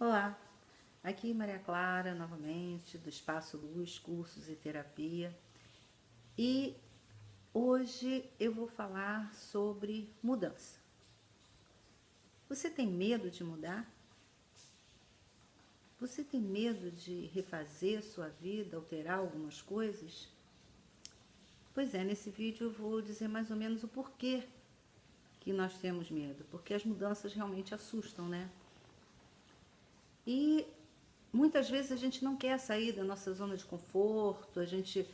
Olá, aqui Maria Clara novamente do Espaço Luz, Cursos e Terapia. E hoje eu vou falar sobre mudança. Você tem medo de mudar? Você tem medo de refazer sua vida, alterar algumas coisas? Pois é, nesse vídeo eu vou dizer mais ou menos o porquê que nós temos medo, porque as mudanças realmente assustam, né? E muitas vezes a gente não quer sair da nossa zona de conforto, a gente,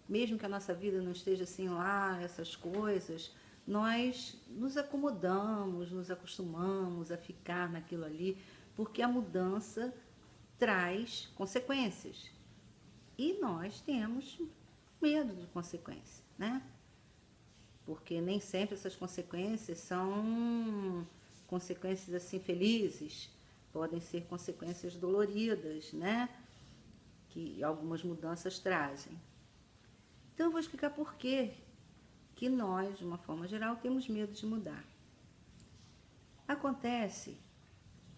mesmo que a nossa vida não esteja assim lá, essas coisas, nós nos acomodamos, nos acostumamos a ficar naquilo ali, porque a mudança traz consequências. E nós temos medo de consequência, né? Porque nem sempre essas consequências são consequências assim felizes, podem ser consequências doloridas, né? Que algumas mudanças trazem. Então eu vou explicar por que nós, de uma forma geral, temos medo de mudar. Acontece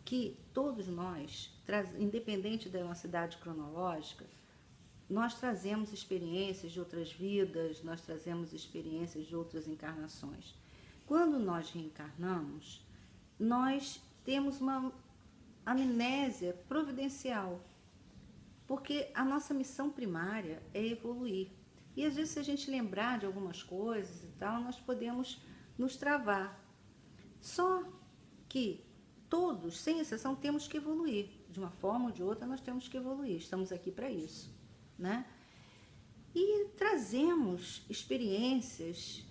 que todos nós, independente da nossa idade cronológica, nós trazemos experiências de outras vidas, nós trazemos experiências de outras encarnações. Quando nós reencarnamos, nós temos uma amnésia providencial, porque a nossa missão primária é evoluir. E às vezes, se a gente lembrar de algumas coisas e tal, nós podemos nos travar. Só que todos, sem exceção, temos que evoluir. De uma forma ou de outra, nós temos que evoluir. Estamos aqui para isso, né? E trazemos experiências,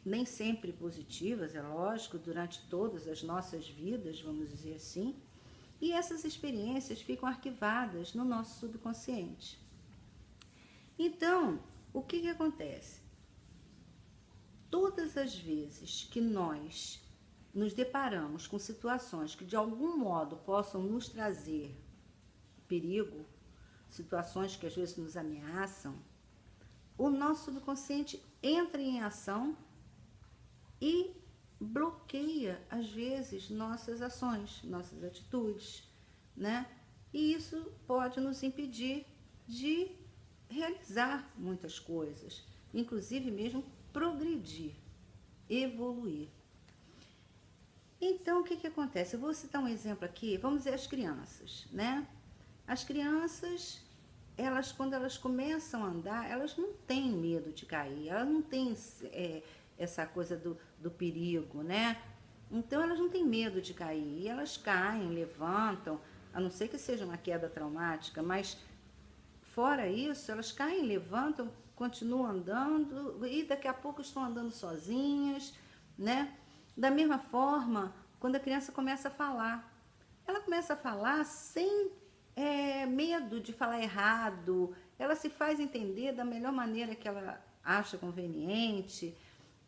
nem sempre positivas, é lógico, durante todas as nossas vidas, vamos dizer assim, e essas experiências ficam arquivadas no nosso subconsciente. Então, o que acontece? Todas as vezes que nós nos deparamos com situações que de algum modo possam nos trazer perigo, situações que às vezes nos ameaçam, o nosso subconsciente entra em ação e bloqueia, às vezes, nossas ações, nossas atitudes, né? E isso pode nos impedir de realizar muitas coisas, inclusive mesmo progredir, evoluir. Então, o que acontece? Eu vou citar um exemplo aqui, vamos dizer as crianças, né? As crianças, elas, quando elas começam a andar, elas não têm medo de cair, elas não têm essa coisa do perigo, né? Então elas não têm medo de cair, e elas caem, levantam, a não ser que seja uma queda traumática, mas fora isso, elas caem, levantam, continuam andando e daqui a pouco estão andando sozinhas, né? Da mesma forma, quando a criança começa a falar, ela começa a falar sem medo de falar errado, ela se faz entender da melhor maneira que ela acha conveniente,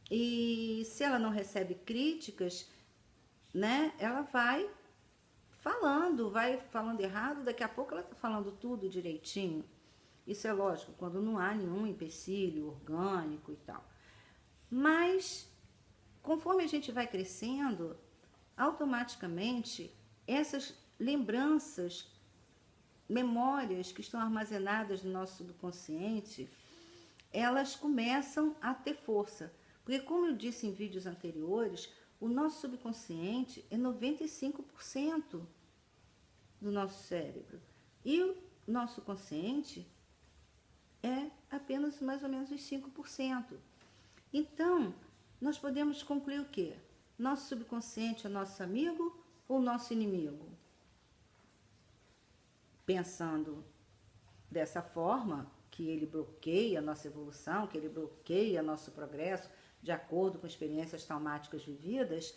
e se ela não recebe críticas, né, ela vai falando errado, daqui a pouco ela está falando tudo direitinho. Isso é lógico, quando não há nenhum empecilho orgânico e tal. Mas, conforme a gente vai crescendo, automaticamente essas lembranças, memórias que estão armazenadas no nosso subconsciente, elas começam a ter força. Porque, como eu disse em vídeos anteriores, o nosso subconsciente é 95% do nosso cérebro. E o nosso consciente é apenas mais ou menos os 5%. Então, nós podemos concluir o quê? Nosso subconsciente é nosso amigo ou nosso inimigo? Pensando dessa forma, que ele bloqueia a nossa evolução, que ele bloqueia nosso progresso, de acordo com experiências traumáticas vividas,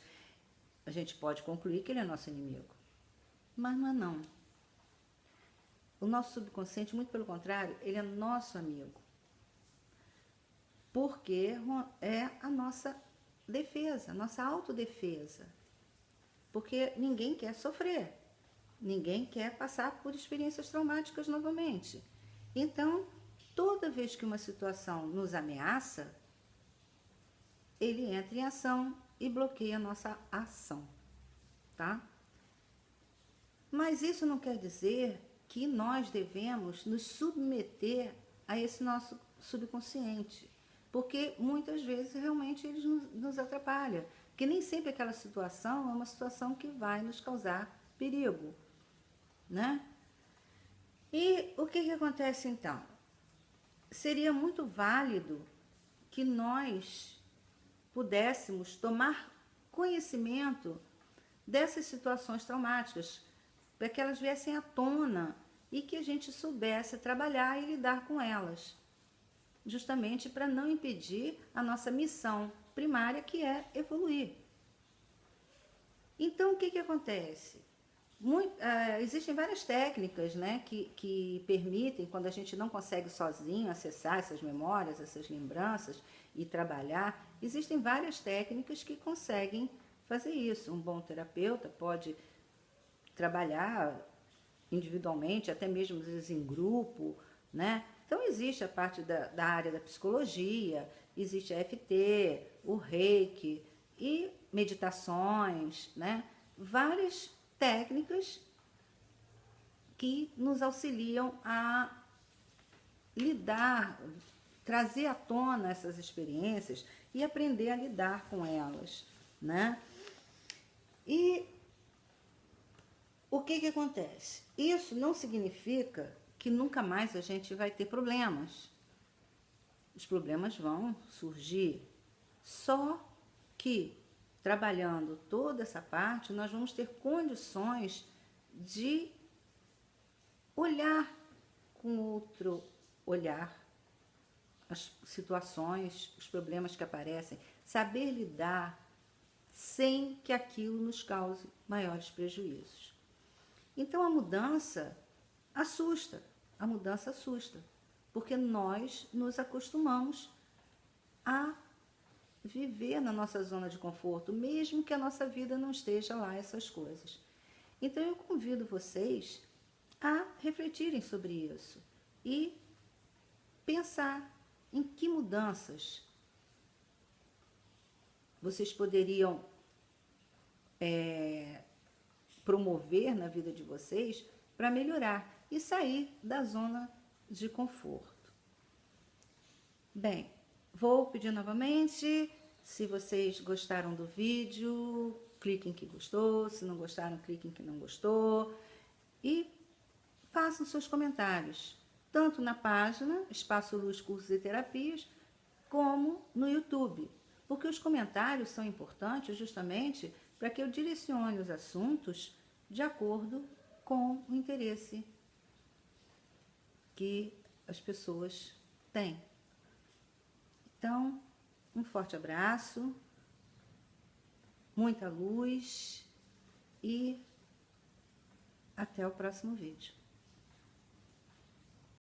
a gente pode concluir que ele é nosso inimigo. Mas não é não. O nosso subconsciente, muito pelo contrário, ele é nosso amigo. Porque é a nossa defesa, a nossa autodefesa. Porque ninguém quer sofrer. Ninguém quer passar por experiências traumáticas novamente. Então, toda vez que uma situação nos ameaça, ele entra em ação e bloqueia a nossa ação, tá? Mas isso não quer dizer que nós devemos nos submeter a esse nosso subconsciente, porque muitas vezes realmente eles nos atrapalham, porque nem sempre aquela situação é uma situação que vai nos causar perigo, né? E o que acontece então? Seria muito válido que nós pudéssemos tomar conhecimento dessas situações traumáticas, para que elas viessem à tona e que a gente soubesse trabalhar e lidar com elas, justamente para não impedir a nossa missão primária, que é evoluir. Então, o que acontece? Existem várias técnicas, né, que permitem, quando a gente não consegue sozinho acessar essas memórias, essas lembranças e trabalhar, existem várias técnicas que conseguem fazer isso. Um bom terapeuta pode trabalhar individualmente, até mesmo às vezes em grupo, né? Então existe a parte da área da psicologia, existe a EFT, o Reiki e meditações, né? Várias técnicas que nos auxiliam a lidar, trazer à tona essas experiências e aprender a lidar com elas, né? E o que acontece? Isso não significa que nunca mais a gente vai ter problemas. Os problemas vão surgir, só que trabalhando toda essa parte, nós vamos ter condições de olhar com outro olhar as situações, os problemas que aparecem, saber lidar sem que aquilo nos cause maiores prejuízos. Então a mudança assusta, porque nós nos acostumamos a viver na nossa zona de conforto, mesmo que a nossa vida não esteja lá essas coisas. Então eu convido vocês a refletirem sobre isso e pensar em que mudanças vocês poderiam promover na vida de vocês para melhorar e sair da zona de conforto. Bem, vou pedir novamente, se vocês gostaram do vídeo, cliquem em que gostou, se não gostaram, cliquem em que não gostou e façam seus comentários, tanto na página Espaço Luz Cursos e Terapias, como no YouTube, porque os comentários são importantes justamente para que eu direcione os assuntos de acordo com o interesse que as pessoas têm. Então, um forte abraço, muita luz e até o próximo vídeo.